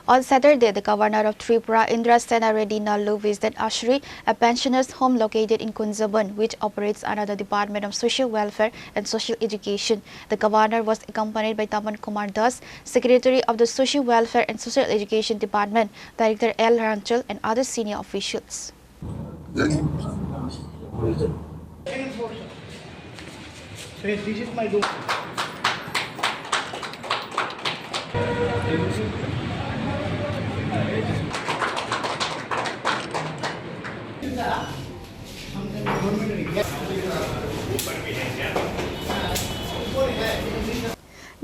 On Saturday, the governor of Tripura, Indra Sena Reddy Nallu, visited Ashri, a pensioners' home located in Kunjaban, which operates under the Department of Social Welfare and Social Education. The governor was accompanied by Taman Kumar Das, Secretary of the Social Welfare and Social Education Department, Director L. Ranchal, and other senior officials. This is my room.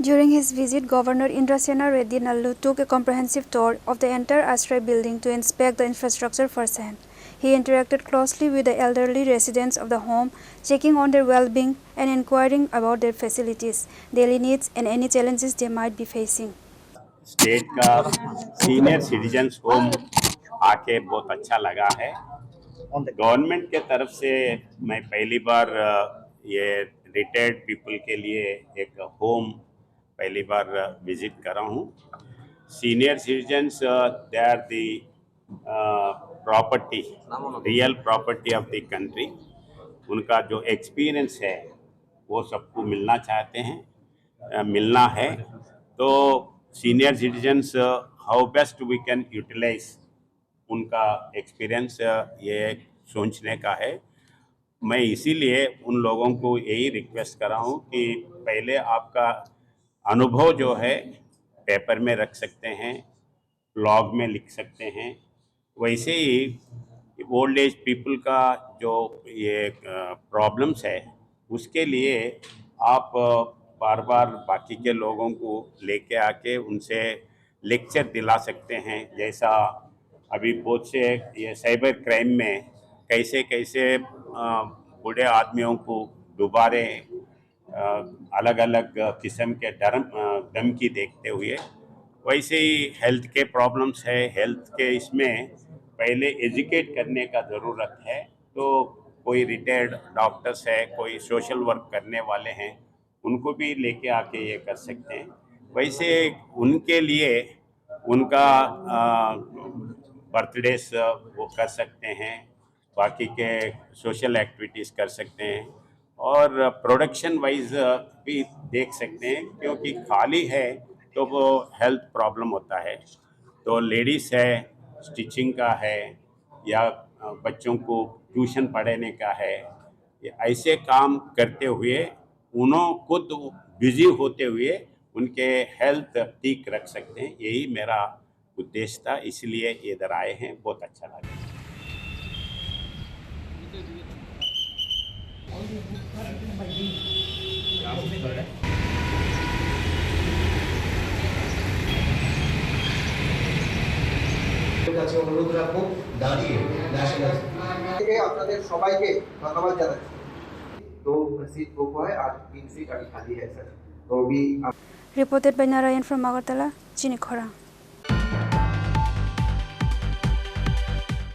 During his visit, Governor Indra Sena Reddy Nallu took a comprehensive tour of the entire Ashray building to inspect the infrastructure firsthand. He interacted closely with the elderly residents of the home, checking on their well-being and inquiring about their facilities, daily needs and any challenges they might be facing. State का senior citizens home आके बहुत अच्छा लगा है। Government के तरफ से मैं पहली बार ये रिटायर्ड पीपल के लिए एक होम पहली बार विजिट कर रहा हूँ। Senior citizens they are the property, real property of the country. उनका जो एक्सपीरियंस है वो सबको मिलना चाहते हैं, मिलना है। तो senior citizens how best we can utilise उनका एक्सपीरियंस ये सोचने का है। मैं इसीलिए उन लोगों को यही रिक्वेस्ट कर रहा हूँ कि पहले आपका अनुभव जो है पेपर में रख सकते हैं, ब्लॉग में लिख सकते हैं। वैसे ही ओल्ड एज पीपल का जो ये प्रॉब्लम्स है उसके लिए आप बार बार बाकी के लोगों को लेके आके उनसे लेक्चर दिला सकते हैं। जैसा अभी बहुत से ये साइबर क्राइम में कैसे कैसे बूढ़े आदमियों को दोबारे अलग अलग किस्म के धमकी देखते हुए, वैसे ही हेल्थ के प्रॉब्लम्स है। हेल्थ के इसमें पहले एजुकेट करने का ज़रूरत है। तो कोई रिटायर्ड डॉक्टर्स है, कोई सोशल वर्क करने वाले हैं, उनको भी लेके आके ये कर सकते हैं। वैसे उनके लिए उनका बर्थडेज वो कर सकते हैं, बाकी के सोशल एक्टिविटीज़ कर सकते हैं और प्रोडक्शन वाइज भी देख सकते हैं, क्योंकि खाली है तो वो हेल्थ प्रॉब्लम होता है। तो लेडीज़ है, स्टिचिंग का है या बच्चों को ट्यूशन पढ़ाने का है, ऐसे काम करते हुए उन्होंने खुद बिजी होते हुए उनके हेल्थ ठीक रख सकते हैं। यही मेरा उद्देश्य था, इसलिए इधर आए हैं। बहुत अच्छा लगा। কাছে অনুরোধ রাখবো দাঁড়িয়ে ন্যাশনাল থেকে আপনাদের সবাইকে ধন্যবাদ জানাচ্ছি। तो सीट बुक हुआ है, आज 3 सीट अभी खाली है सर। तो भी Reported by Narayan from Agartala, Chinikhora.